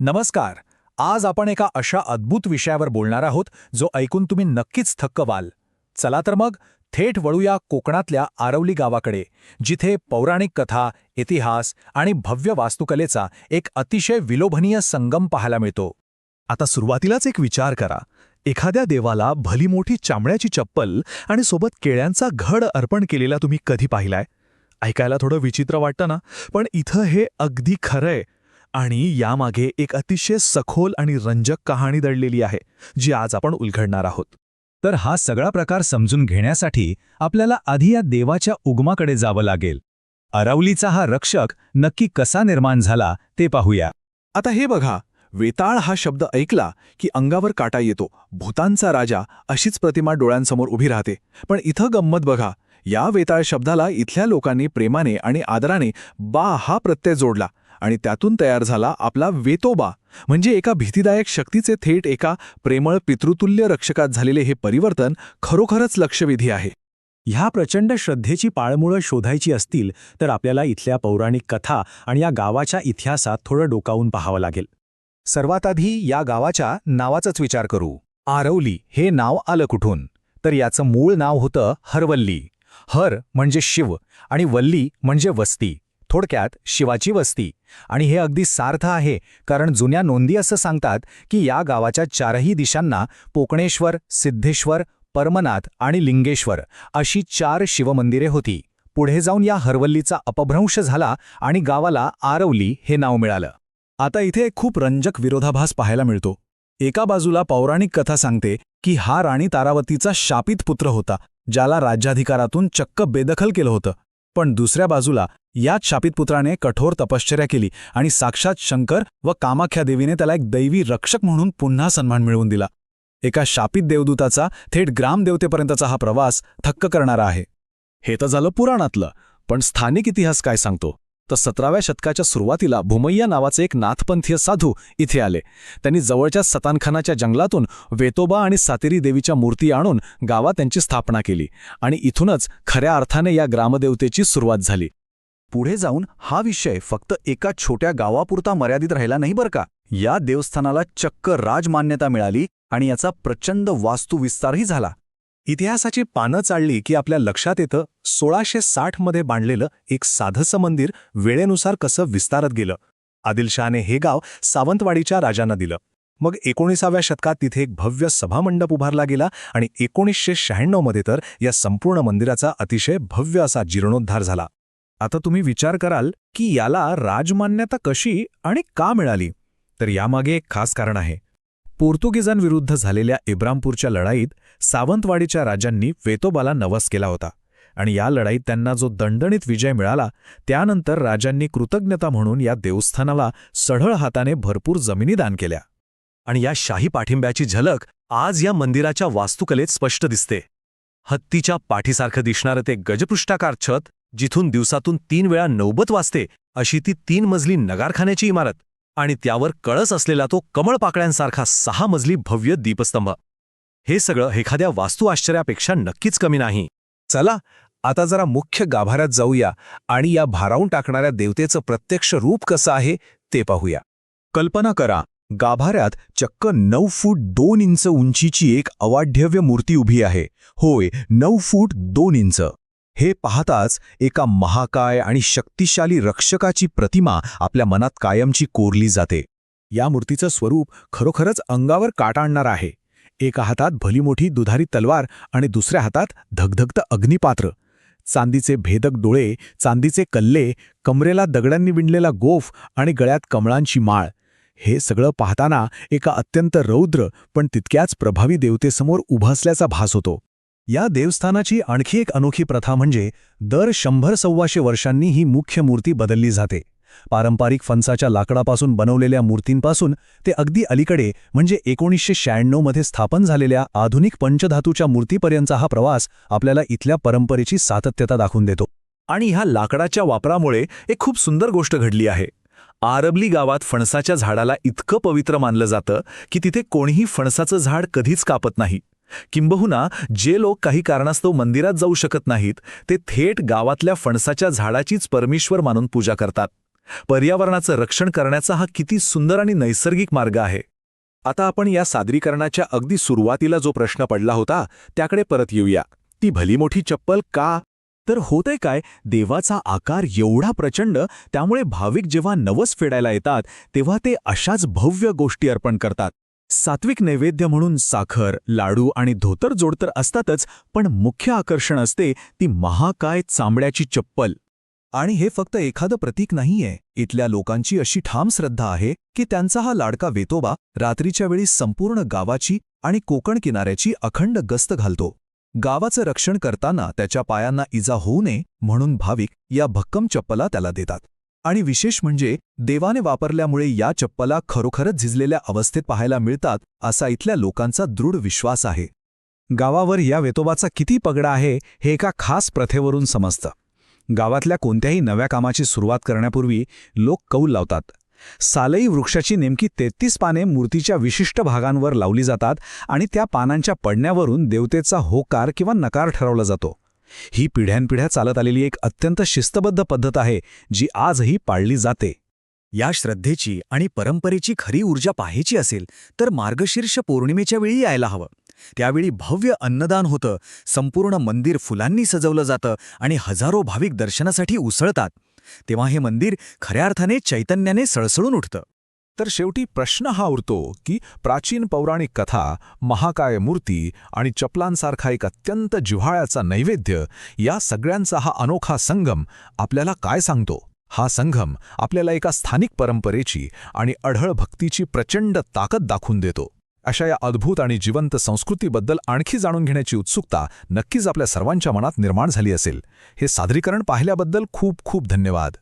नमस्कार. आज आपण एका अशा अद्भुत विषयावर बोलणार आहोत जो ऐकून तुम्ही नक्कीच थक्क व्हाल. चला तर मग थेट वळूया कोकणातल्या आरवली गावाकडे, जिथे पौराणिक कथा, इतिहास आणि भव्य वास्तुकलेचा एक अतिशय विलोभनीय संगम पाहायला मिळतो. आता सुरुवातीलाच एक विचार करा. एखाद्या देवाला भली मोठी चामड्याची चप्पल आणि सोबत केळ्यांचा घड अर्पण केलेला तुम्ही कधी पाहिलाय? ऐकायला थोडं विचित्र वाटतं ना, पण इथं हे अगदी खरंय. आणि यामागे एक अतिशय सखोल आणि रंजक कहाणी दडलेली आहे, जी आज आपण उलगडणार आहोत. तर हा सगळा प्रकार समजून घेण्यासाठी आपल्याला आधी या देवाच्या उगमाकडे जावं लागेल. आरवलीचा हा रक्षक नक्की कसा निर्माण झाला ते पाहूया. आता हे बघा, वेताळ हा शब्द ऐकला की अंगावर काटा येतो. भूतांचा राजा अशीच प्रतिमा डोळ्यांसमोर उभी राहते. पण इथं गंमत बघा, या वेताळ शब्दाला इथल्या लोकांनी प्रेमाने आणि आदराने बा हा प्रत्यय जोडला आणि त्यातून तयार झाला आपला वेतोबा. म्हणजे एका भीतीदायक शक्तीचे थेट एका प्रेमळ पितृतुल्य रक्षकात झालेले हे परिवर्तन खरोखरच लक्षवेधी आहे. ह्या प्रचंड श्रद्धेची पाळमुळं शोधायची असतील तर आपल्याला इथल्या पौराणिक कथा आणि या गावाच्या इतिहासात थोडं डोकावून पाहावं लागेल. सर्वात आधी या गावाच्या नावाचाच विचार करू. आरवली हे नाव आलं कुठून? तर याचं मूळ नाव होतं हरवल्ली. हर म्हणजे शिव आणि वल्ली म्हणजे वस्ती, थोडक्यात शिवाची वस्ती. आणि हे अगदी सार्थ आहे, कारण जुन्या नोंदी असं सांगतात की या गावाच्या चारही दिशांना पोकणेश्वर, सिद्धेश्वर, परमनाथ आणि लिंगेश्वर अशी 4 शिवमंदिरे होती. पुढे जाऊन या हरवल्लीचा अपभ्रंश झाला आणि गावाला आरवली हे नाव मिळालं. आता इथे एक खूप रंजक विरोधाभास पाहायला मिळतो. एका बाजूला पौराणिक कथा सांगते की हा राणी तारावतीचा शापित पुत्र होता, ज्याला राज्याधिकारातून चक्क बेदखल केलं होतं. पण दुसऱ्या बाजूला याच शापित पुत्राने कठोर तपश्चर्या केली आणि साक्षात शंकर व कामाख्या देवीने त्याला एक दैवी रक्षक म्हणून पुन्हा सन्मान मिळवून दिला. एका शापित देवदूताचा थेट ग्रामदेवतेपर्यंतचा हा प्रवास थक्क करणारा आहे. हे तर झालं पुराणातलं, पण स्थानिक इतिहास काय सांगतो? तर 17व्या शतकाच्या सुरुवातीला भूमय्या नावाचे एक नाथपंथीय साधू इथे आले. त्यांनी जवळच्या सतानखानाच्या जंगलातून वेतोबा आणि सातेरी देवीच्या मूर्ती आणून गावात त्यांची स्थापना केली आणि इथूनच खऱ्या अर्थाने या ग्रामदेवतेची सुरुवात झाली. पुढे जाऊन हा विषय फक्त एका छोट्या गावापुरता मर्यादित राहिला नाही बरं का. या देवस्थानाला चक्क राजमान्यता मिळाली आणि याचा प्रचंड वास्तुविस्तारही झाला. इतिहासाची पानं चालली की आपल्या लक्षात येतं 1660 मध्ये बांधलेलं एक साधंसं मंदिर वेळेनुसार कसं विस्तारत गेलं. आदिलशहाने हे गाव सावंतवाडीच्या राजांना दिलं. मग 19व्या शतकात तिथे एक भव्य सभामंडप उभारला गेला आणि 1996 मध्ये तर या संपूर्ण मंदिराचा अतिशय भव्य असा जीर्णोद्धार झाला. आता तुम्ही विचार कराल की याला राजमान्यता कशी आणि का मिळाली? तर यामागे एक खास कारण आहे. पोर्तुगीजांविरुद्ध झालेल्या इब्रामपूरच्या लढाईत सावंतवाडीच्या राजांनी वेतोबाला नवस केला होता आणि या लढाईत त्यांना जो दणदणीत विजय मिळाला, त्यानंतर राजांनी कृतज्ञता म्हणून या देवस्थानाला सढळ हाताने भरपूर जमिनी दान केल्या. आणि या शाही पाठिंब्याची झलक आज या मंदिराच्या वास्तुकलेत स्पष्ट दिसते. हत्तीच्या पाठीसारखं दिसणारं ते गजपृष्ठाकार छत, जिथून दिवसातून 3 वेळा नौबत वाजते, अशी ती 3 मजली नगारखान्याची इमारत आणि त्यावर कळस असलेला तो कमळपाकळ्यांसारखा 6 मजली भव्य दीपस्तंभ. हे सगळं एखाद्या वास्तू आश्चर्यापेक्षा नक्कीच कमी नाही. चला आता जरा मुख्य गाभाऱ्यात जाऊया आणि या भारावून टाकणाऱ्या देवतेचं प्रत्यक्ष रूप कसं आहे ते पाहूया. कल्पना करा, गाभाऱ्यात चक्क 9 फूट 2 इंच उंचीची एक अवाढव्य मूर्ती उभी आहे. होय, 9 फूट 2 इंच. हे पाहताच एका महाकाय आणि शक्तिशाली रक्षकाची प्रतिमा आपल्या मनात कायमची कोरली जाते. या मूर्तीचं स्वरूप खरोखरच अंगावर काटा आणणारं आहे. एका हातात भली मोठी दुधारी तलवार आणि दुसऱ्या हातात धगधगतं अग्निपात्र. चांदीचे भेदक डोळे, चांदीचे कल्ले, कमरेला दगडांनी विणलेला गोफ आणि गळ्यात कमळांची माळ. हे सगळं पाहताना एका अत्यंत रौद्र पण तितक्याच प्रभावी देवतेसमोर उभं असल्याचा भास होतो. या देवस्थानाची आणखी एक अनोखी प्रथा म्हणजे दर 100-125 वर्षांनी ही मुख्य मूर्ती बदलली जाते. पारंपरिक फणसाच्या लाकडापासून बनवलेल्या मूर्तींपासून ते अगदी अलीकडे म्हणजे 1996 मध्ये स्थापन झालेल्या आधुनिक पंचधातूच्या मूर्तीपर्यंतचा हा प्रवास आपल्याला इथल्या परंपरेची सातत्यता दाखवून देतो. आणि ह्या लाकडाच्या वापरामुळे एक खूप सुंदर गोष्ट घडली आहे. आरवली गावात फणसाच्या झाडाला इतकं पवित्र मानलं जातं की तिथे कोणीही फणसाचं झाड कधीच कापत नाही. किंबहुना जे लोक काही कारणास्तव मंदिरात जाऊ शकत नाहीत, ते थेट गावातल्या फणसाच्या झाडाचीच परमेश्वर मानून पूजा करतात. पर्यावरणाचं रक्षण करण्याचा हा किती सुंदर आणि नैसर्गिक मार्ग आहे. आता आपण या सादरीकरणाच्या अगदी सुरुवातीला जो प्रश्न पडला होता त्याकडे परत येऊया. ती भली मोठी चप्पल का? तर होतंय काय, देवाचा आकार एवढा प्रचंड, त्यामुळे भाविक जेव्हा नवस फेडायला येतात तेव्हा ते अशाच भव्य गोष्टी अर्पण करतात. सात्विक नैवेद्य म्हणून साखर, लाडू आणि धोतर जोडतर असतातच, पण मुख्य आकर्षण असते ती महाकाय चांबड्याची चप्पल. आणि हे फक्त एखादं प्रतीक नाहीये. इथल्या लोकांची अशी ठाम श्रद्धा आहे की त्यांचा हा लाडका वेतोबा रात्रीच्या वेळी संपूर्ण गावाची आणि कोकण किनाऱ्याची अखंड गस्त घालतो. गावाचं रक्षण करताना त्याच्या पायांना इजा होऊ नये म्हणून भाविक या भक्कम चप्पला त्याला देतात. आणि विशेष म्हणजे देवाने वापरल्यामुळे या चप्पला खरोखरच झिजलेल्या अवस्थेत पाहायला मिळतात असा इथल्या लोकांचा दृढ विश्वास आहे. गावावर या वेतोबाचा किती पगडा आहे हे एका खास प्रथेवरून समजतं. गावातल्या कोणत्याही नव्या कामाची सुरुवात करण्यापूर्वी लोक कौल लावतात. सालई वृक्षाची नेमकी 33 पाने मूर्तीच्या विशिष्ट भागांवर लावली जातात आणि त्या पानांच्या पडण्यावरून देवतेचा होकार किंवा नकार ठरवला जातो. ही पिढ्यानपिढ्या चालत आलेली एक अत्यंत शिस्तबद्ध पद्धत आहे जी आजही पाळली जाते. या श्रद्धेची आणि परंपरेची खरी ऊर्जा पाहायची असेल तर मार्गशीर्ष पौर्णिमेच्या वेळी यायला हवं. त्यावेळी भव्य अन्नदान होतं, संपूर्ण मंदिर फुलांनी सजवलं जातं आणि हजारो भाविक दर्शनासाठी उसळतात. तेव्हा हे मंदिर खऱ्या अर्थाने चैतन्याने सळसळून उठतं. तर शेवटी प्रश्न हा उरतो की प्राचीन पौराणिक कथा, महाकाय मूर्ती आणि चपलांसारखा एक अत्यंत जिव्हाळ्याचा नैवेद्य, या सगळ्यांचा हा अनोखा संगम आपल्याला काय सांगतो? हा संगम आपल्याला एका स्थानिक परंपरेची आणि अढळ भक्तीची प्रचंड ताकद दाखवून देतो. अशा या अद्भुत आणि जिवंत संस्कृतीबद्दल आणखी जाणून घेण्याची उत्सुकता नक्कीच आपल्या सर्वांच्या मनात निर्माण झाली असेल. हे सादरीकरण पाहिल्याबद्दल खूप खूप धन्यवाद.